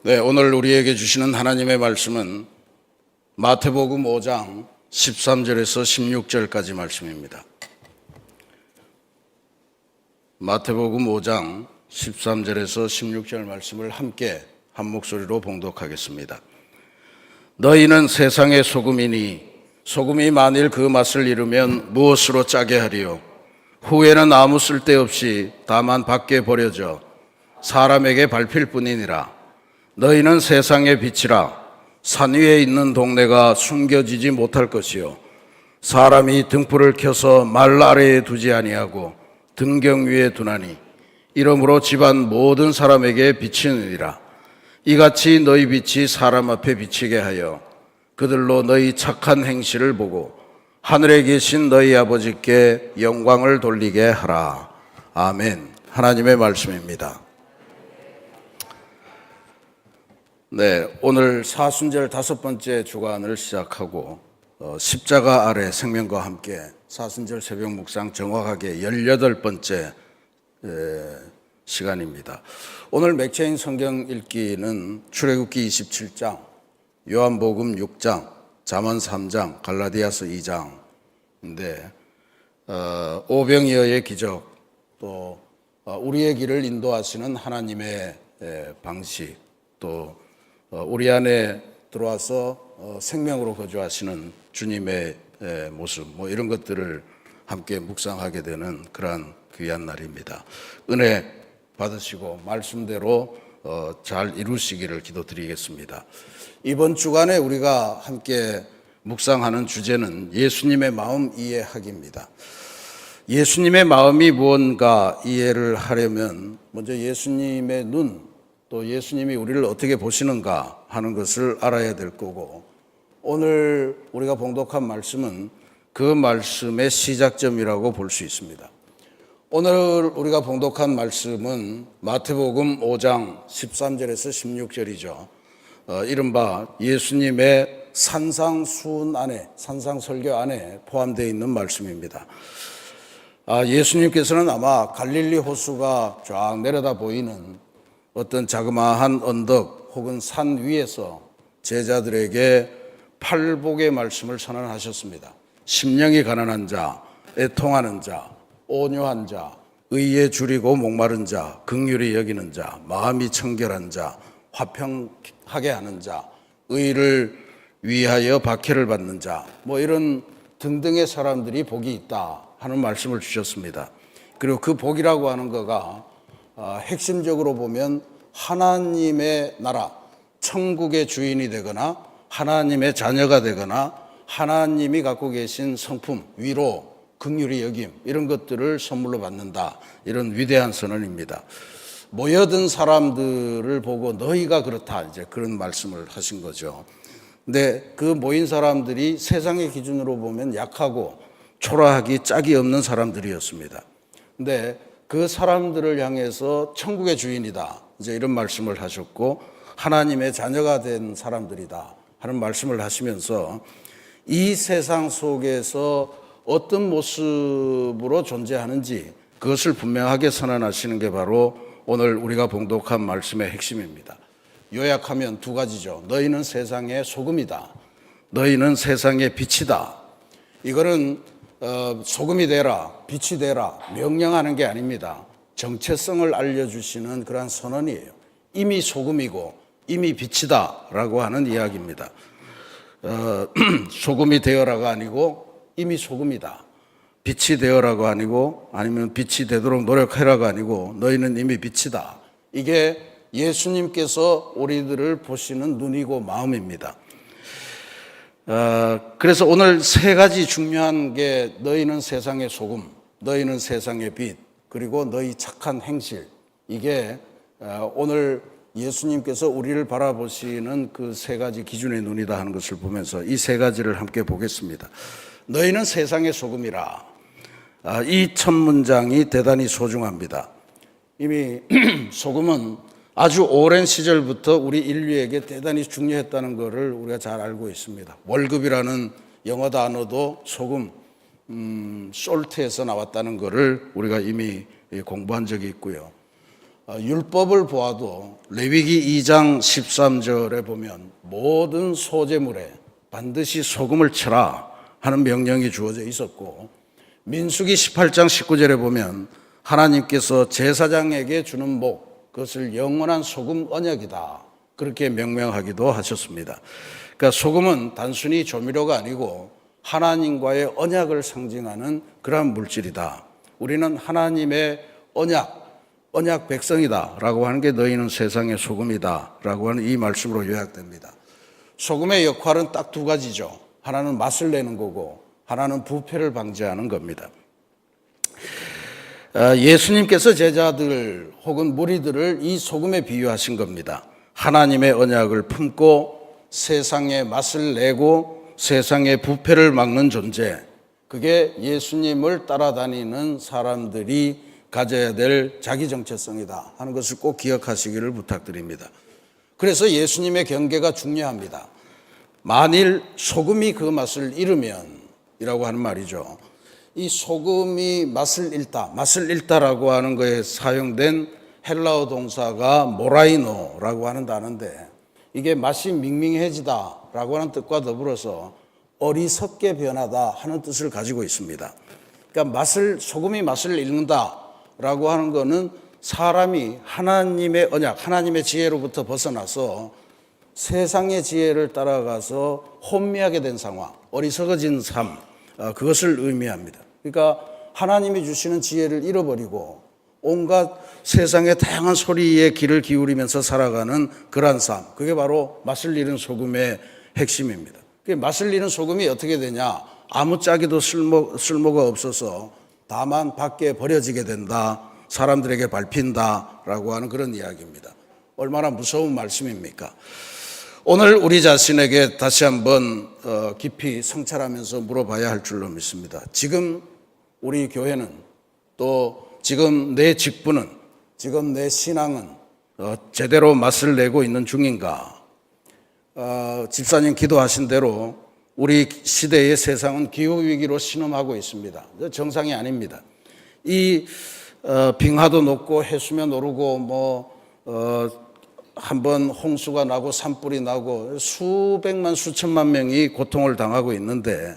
네, 오늘 우리에게 주시는 하나님의 말씀은 마태복음 5장 13절에서 16절까지 말씀입니다. 마태복음 5장 13절에서 16절 말씀을 함께 한 목소리로 봉독하겠습니다. 너희는 세상의 소금이니 소금이 만일 그 맛을 잃으면 무엇으로 짜게 하리요? 후에는 아무 쓸데없이 다만 밖에 버려져 사람에게 밟힐 뿐이니라. 너희는 세상의 빛이라. 산 위에 있는 동네가 숨겨지지 못할 것이요 사람이 등불을 켜서 말 아래에 두지 아니하고 등경 위에 두나니 이러므로 집안 모든 사람에게 비치느니라. 이같이 너희 빛이 사람 앞에 비치게 하여 그들로 너희 착한 행실을 보고 하늘에 계신 너희 아버지께 영광을 돌리게 하라. 아멘. 하나님의 말씀입니다. 네, 오늘 사순절 5번째 주간을 시작하고 십자가 아래 생명과 함께 사순절 새벽 묵상 정확하게 18번째 시간입니다. 오늘 맥체인 성경 읽기는 출애굽기 27장, 요한복음 6장, 잠언 3장, 갈라디아서 2장인데 오병이어의 기적, 또 우리의 길을 인도하시는 하나님의 방식, 또 우리 안에 들어와서 생명으로 거주하시는 주님의 모습, 이런 것들을 함께 묵상하게 되는 그러한 귀한 날입니다. 은혜 받으시고 말씀대로 잘 이루시기를 기도드리겠습니다. 이번 주간에 우리가 함께 묵상하는 주제는 예수님의 마음 이해하기입니다. 예수님의 마음이 무언가 이해를 하려면 먼저 예수님의 눈, 또 예수님이 우리를 어떻게 보시는가 하는 것을 알아야 될 거고, 오늘 우리가 봉독한 말씀은 그 말씀의 시작점이라고 볼 수 있습니다. 오늘 우리가 봉독한 말씀은 마태복음 5장 13절에서 16절이죠. 이른바 예수님의 산상수훈 안에, 산상설교 안에 포함되어 있는 말씀입니다. 예수님께서는 아마 갈릴리 호수가 쫙 내려다 보이는 어떤 자그마한 언덕 혹은 산 위에서 제자들에게 팔복의 말씀을 선언하셨습니다. 심령이 가난한 자, 애통하는 자, 온유한 자, 의에 줄이고 목마른 자, 긍휼히 여기는 자, 마음이 청결한 자, 화평하게 하는 자, 의를 위하여 박해를 받는 자, 이런 등등의 사람들이 복이 있다 하는 말씀을 주셨습니다. 그리고 그 복이라고 하는 거가 핵심적으로 보면 하나님의 나라, 천국의 주인이 되거나 하나님의 자녀가 되거나 하나님이 갖고 계신 성품, 위로, 긍휼히 여김, 이런 것들을 선물로 받는다, 이런 위대한 선언입니다. 모여든 사람들을 보고 너희가 그렇다, 이제 그런 말씀을 하신 거죠. 근데 그 모인 사람들이 세상의 기준으로 보면 약하고 초라하기 짝이 없는 사람들이었습니다. 근데 그 사람들을 향해서 천국의 주인이다, 이제 이런 말씀을 하셨고, 하나님의 자녀가 된 사람들이다 하는 말씀을 하시면서 이 세상 속에서 어떤 모습으로 존재하는지 그것을 분명하게 선언하시는 게 바로 오늘 우리가 봉독한 말씀의 핵심입니다. 요약하면 두 가지죠. 너희는 세상의 소금이다, 너희는 세상의 빛이다. 이거는 소금이 되라, 빛이 되라 명령하는 게 아닙니다. 정체성을 알려주시는 그러한 선언이에요. 이미 소금이고 이미 빛이다 라고 하는 이야기입니다. 소금이 되어라가 아니고 이미 소금이다, 빛이 되어라가 아니고, 아니면 빛이 되도록 노력해라가 아니고 너희는 이미 빛이다. 이게 예수님께서 우리들을 보시는 눈이고 마음입니다. 그래서 오늘 세 가지 중요한 게 너희는 세상의 소금, 너희는 세상의 빛, 그리고 너희 착한 행실, 이게 오늘 예수님께서 우리를 바라보시는 그 세 가지 기준의 눈이다 하는 것을 보면서 이 세 가지를 함께 보겠습니다. 너희는 세상의 소금이라. 이 첫 문장이 대단히 소중합니다. 이미 소금은 아주 오랜 시절부터 우리 인류에게 대단히 중요했다는 것을 우리가 잘 알고 있습니다. 월급이라는 영어 단어도 소금, 솔트에서 나왔다는 것을 우리가 이미 공부한 적이 있고요. 율법을 보아도 레위기 2장 13절에 보면 모든 소재물에 반드시 소금을 쳐라 하는 명령이 주어져 있었고, 민수기 18장 19절에 보면 하나님께서 제사장에게 주는 목, 그것을 영원한 소금 언약이다, 그렇게 명명하기도 하셨습니다. 그러니까 소금은 단순히 조미료가 아니고 하나님과의 언약을 상징하는 그러한 물질이다. 우리는 하나님의 언약 백성이다 라고 하는 게 너희는 세상의 소금이다 라고 하는 이 말씀으로 요약됩니다. 소금의 역할은 딱 두 가지죠. 하나는 맛을 내는 거고 하나는 부패를 방지하는 겁니다. 예수님께서 제자들 혹은 무리들을 이 소금에 비유하신 겁니다. 하나님의 언약을 품고 세상에 맛을 내고 세상의 부패를 막는 존재, 그게 예수님을 따라다니는 사람들이 가져야 될 자기 정체성이다 하는 것을 꼭 기억하시기를 부탁드립니다. 그래서 예수님의 경계가 중요합니다. 만일 소금이 그 맛을 잃으면 이라고 하는 말이죠. 이 소금이 맛을 잃다라고 하는 거에 사용된 헬라어 동사가 모라이노라고 하는 단어인데, 이게 맛이 밍밍해지다라고 하는 뜻과 더불어서 어리석게 변하다 하는 뜻을 가지고 있습니다. 그러니까 소금이 맛을 잃는다라고 하는 거는 사람이 하나님의 언약, 하나님의 지혜로부터 벗어나서 세상의 지혜를 따라가서 혼미하게 된 상황, 어리석어진 삶, 그것을 의미합니다. 그러니까 하나님이 주시는 지혜를 잃어버리고 온갖 세상의 다양한 소리에 귀를 기울이면서 살아가는 그러한 삶, 그게 바로 맛을 잃은 소금의 핵심입니다. 맛을 잃은 소금이 어떻게 되냐? 아무짝에도 쓸모가 없어서 다만 밖에 버려지게 된다, 사람들에게 밟힌다라고 하는 그런 이야기입니다. 얼마나 무서운 말씀입니까? 오늘 우리 자신에게 다시 한번 깊이 성찰하면서 물어봐야 할 줄로 믿습니다. 지금 우리 교회는, 또 지금 내 직분은, 지금 내 신앙은 제대로 맛을 내고 있는 중인가? 집사님 기도하신 대로 우리 시대의 세상은 기후위기로 신음하고 있습니다. 정상이 아닙니다. 이 빙하도 녹고 해수면 오르고 한번 홍수가 나고 산불이 나고 수백만 수천만 명이 고통을 당하고 있는데,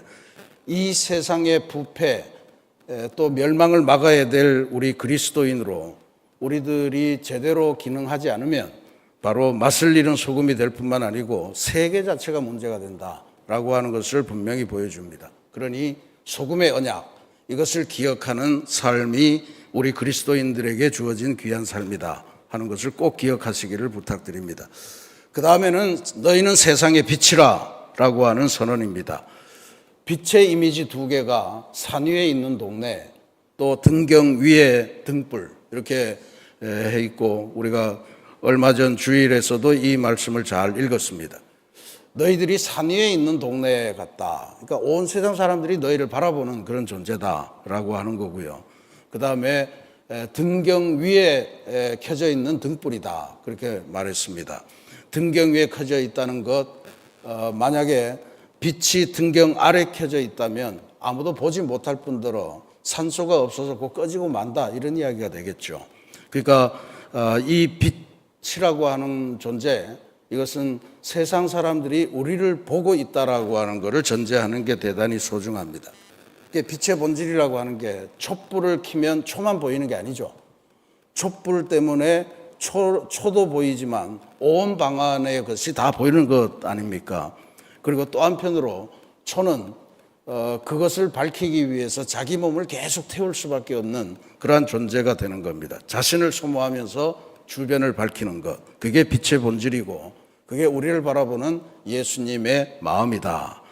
이 세상의 부패 또 멸망을 막아야 될 우리 그리스도인으로 우리들이 제대로 기능하지 않으면 바로 맛을 잃은 소금이 될 뿐만 아니고 세계 자체가 문제가 된다라고 하는 것을 분명히 보여줍니다. 그러니 소금의 언약, 이것을 기억하는 삶이 우리 그리스도인들에게 주어진 귀한 삶이다 하는 것을 꼭 기억하시기를 부탁드립니다. 그 다음에는 너희는 세상의 빛이라 라고 하는 선언입니다. 빛의 이미지 두 개가 산 위에 있는 동네, 또 등경 위에 등불, 이렇게 해 있고, 우리가 얼마 전 주일에서도 이 말씀을 잘 읽었습니다. 너희들이 산 위에 있는 동네 같다. 그러니까 온 세상 사람들이 너희를 바라보는 그런 존재다라고 하는 거고요. 그 다음에 등경 위에 켜져 있는 등불이다, 그렇게 말했습니다. 등경 위에 켜져 있다는 것, 만약에 빛이 등경 아래 켜져 있다면 아무도 보지 못할 뿐더러 산소가 없어서 곧 꺼지고 만다, 이런 이야기가 되겠죠. 그러니까 이 빛이라고 하는 존재, 이것은 세상 사람들이 우리를 보고 있다라고 하는 것을 전제하는 게 대단히 소중합니다. 빛의 본질이라고 하는 게 촛불을 켜면 초만 보이는 게 아니죠. 촛불 때문에 초도 보이지만 온 방 안의 것이 다 보이는 것 아닙니까? 그리고 또 한편으로 초는 그것을 밝히기 위해서 자기 몸을 계속 태울 수밖에 없는 그러한 존재가 되는 겁니다. 자신을 소모하면서 주변을 밝히는 것, 그게 빛의 본질이고 그게 우리를 바라보는 예수님의 마음이다.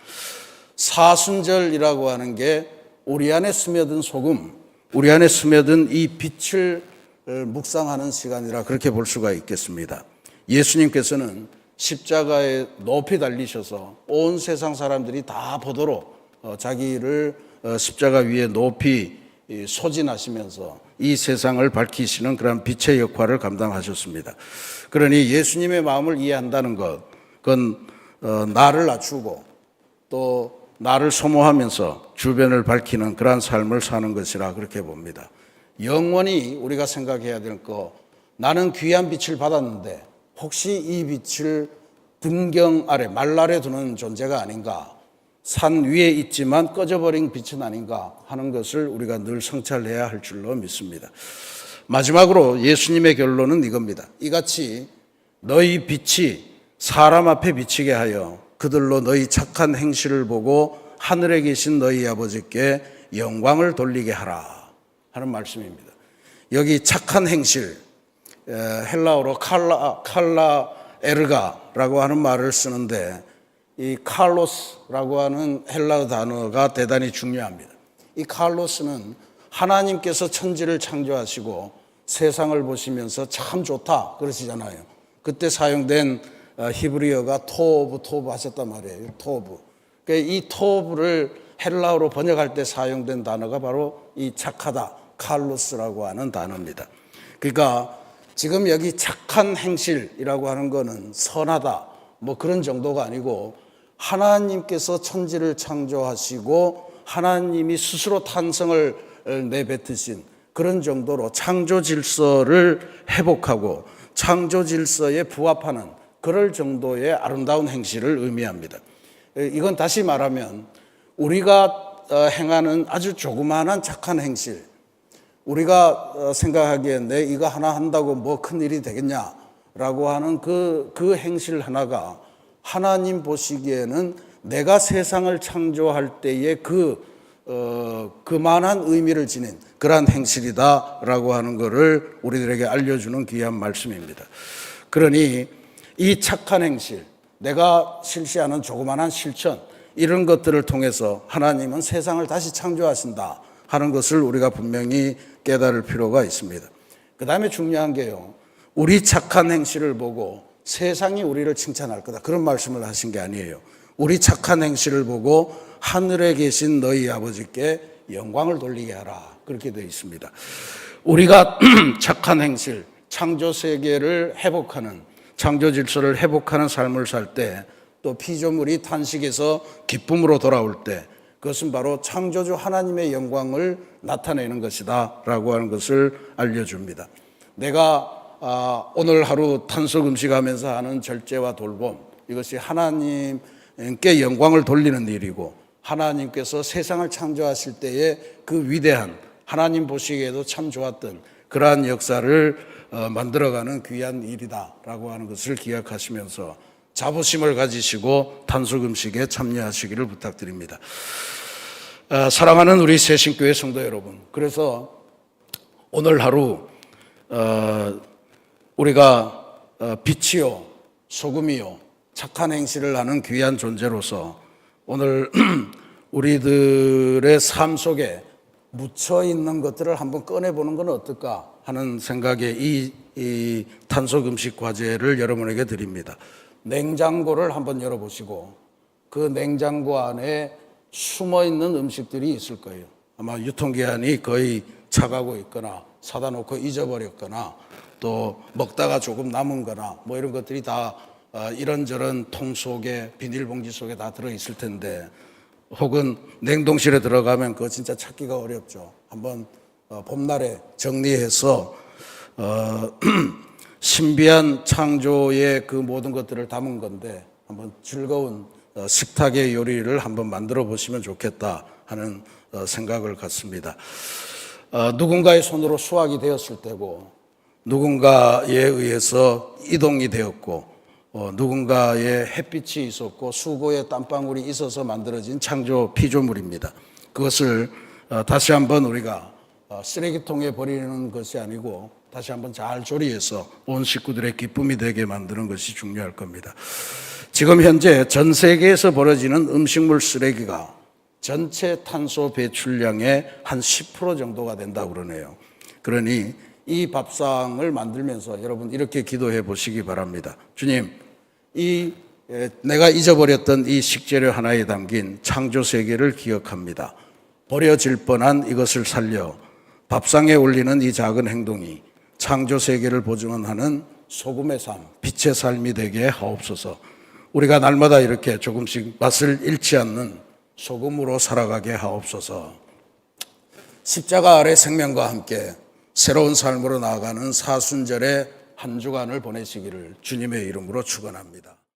사순절이라고 하는 게 우리 안에 스며든 소금, 우리 안에 스며든 이 빛을 묵상하는 시간이라 그렇게 볼 수가 있겠습니다. 예수님께서는 십자가에 높이 달리셔서 온 세상 사람들이 다 보도록 자기를 십자가 위에 높이 소진하시면서 이 세상을 밝히시는 그런 빛의 역할을 감당하셨습니다. 그러니 예수님의 마음을 이해한다는 것, 그건 나를 낮추고 또 나를 소모하면서 주변을 밝히는 그러한 삶을 사는 것이라 그렇게 봅니다. 영원히 우리가 생각해야 될 것, 나는 귀한 빛을 받았는데 혹시 이 빛을 등경 아래, 말 아래 두는 존재가 아닌가, 산 위에 있지만 꺼져버린 빛은 아닌가 하는 것을 우리가 늘 성찰해야 할 줄로 믿습니다. 마지막으로 예수님의 결론은 이겁니다. 이같이 너희 빛이 사람 앞에 비치게 하여 그들로 너희 착한 행실을 보고 하늘에 계신 너희 아버지께 영광을 돌리게 하라 하는 말씀입니다. 여기 착한 행실, 헬라어로 칼라 에르가라고 하는 말을 쓰는데, 이 칼로스라고 하는 헬라어 단어가 대단히 중요합니다. 이 칼로스는 하나님께서 천지를 창조하시고 세상을 보시면서 참 좋다 그러시잖아요. 그때 사용된 히브리어가 토브 하셨단 말이에요. 토브. 이 토브를 헬라어로 번역할 때 사용된 단어가 바로 이 착하다, 칼로스라고 하는 단어입니다. 그러니까 지금 여기 착한 행실이라고 하는 거는 선하다, 뭐 그런 정도가 아니고, 하나님께서 천지를 창조하시고 하나님이 스스로 탄성을 내뱉으신 그런 정도로 창조 질서를 회복하고 창조 질서에 부합하는 그럴 정도의 아름다운 행실을 의미합니다. 이건 다시 말하면 우리가 행하는 아주 조그마한 착한 행실, 우리가 생각하기에 이거 하나 한다고 뭐 큰일이 되겠냐라고 하는 그 행실 하나가 하나님 보시기에는 내가 세상을 창조할 때의 그만한 의미를 지닌 그러한 행실이다라고 하는 것을 우리들에게 알려주는 귀한 말씀입니다. 그러니 이 착한 행실, 내가 실시하는 조그만한 실천, 이런 것들을 통해서 하나님은 세상을 다시 창조하신다 하는 것을 우리가 분명히 깨달을 필요가 있습니다. 그 다음에 중요한 게요, 우리 착한 행실을 보고 세상이 우리를 칭찬할 거다, 그런 말씀을 하신 게 아니에요. 우리 착한 행실을 보고 하늘에 계신 너희 아버지께 영광을 돌리게 하라, 그렇게 되어 있습니다. 우리가 착한 행실, 창조 세계를 회복하는, 창조 질서를 회복하는 삶을 살 때, 또 피조물이 탄식에서 기쁨으로 돌아올 때, 그것은 바로 창조주 하나님의 영광을 나타내는 것이다 라고 하는 것을 알려줍니다. 내가 오늘 하루 탄속 음식하면서 하는 절제와 돌봄, 이것이 하나님께 영광을 돌리는 일이고, 하나님께서 세상을 창조하실 때의 그 위대한, 하나님 보시기에도 참 좋았던 그러한 역사를 만들어가는 귀한 일이다라고 하는 것을 기억하시면서 자부심을 가지시고 탄속 음식에 참여하시기를 부탁드립니다. 사랑하는 우리 새신교회 성도 여러분, 그래서 오늘 하루 우리가 빛이요 소금이요 착한 행실을 하는 귀한 존재로서 오늘 우리들의 삶 속에 묻혀 있는 것들을 한번 꺼내보는 건 어떨까 하는 생각에 이 탄속 음식 과제를 여러분에게 드립니다. 냉장고를 한번 열어보시고 그 냉장고 안에 숨어있는 음식들이 있을 거예요. 아마 유통기한이 거의 차가고 있거나 사다 놓고 잊어버렸거나 또 먹다가 조금 남은 거나 뭐 이런 것들이 다 이런저런 통 속에 비닐봉지 속에 다 들어있을 텐데, 혹은 냉동실에 들어가면 그거 진짜 찾기가 어렵죠. 한번 봄날에 정리해서 신비한 창조의 그 모든 것들을 담은 건데 한번 즐거운 식탁의 요리를 한번 만들어 보시면 좋겠다 하는 생각을 갖습니다. 누군가의 손으로 수확이 되었을 때고, 누군가에 의해서 이동이 되었고, 누군가의 햇빛이 있었고 수고의 땀방울이 있어서 만들어진 창조 피조물입니다. 그것을 다시 한번 우리가 쓰레기통에 버리는 것이 아니고 다시 한번 잘 조리해서 온 식구들의 기쁨이 되게 만드는 것이 중요할 겁니다. 지금 현재 전 세계에서 벌어지는 음식물 쓰레기가 전체 탄소 배출량의 한 10% 정도가 된다고 그러네요. 그러니 이 밥상을 만들면서 여러분 이렇게 기도해 보시기 바랍니다. 주님, 내가 잊어버렸던 이 식재료 하나에 담긴 창조 세계를 기억합니다. 버려질 뻔한 이것을 살려 밥상에 올리는 이 작은 행동이 창조 세계를 보존하는 소금의 삶, 빛의 삶이 되게 하옵소서. 우리가 날마다 이렇게 조금씩 맛을 잃지 않는 소금으로 살아가게 하옵소서. 십자가 아래 생명과 함께 새로운 삶으로 나아가는 사순절의 한 주간을 보내시기를 주님의 이름으로 축원합니다.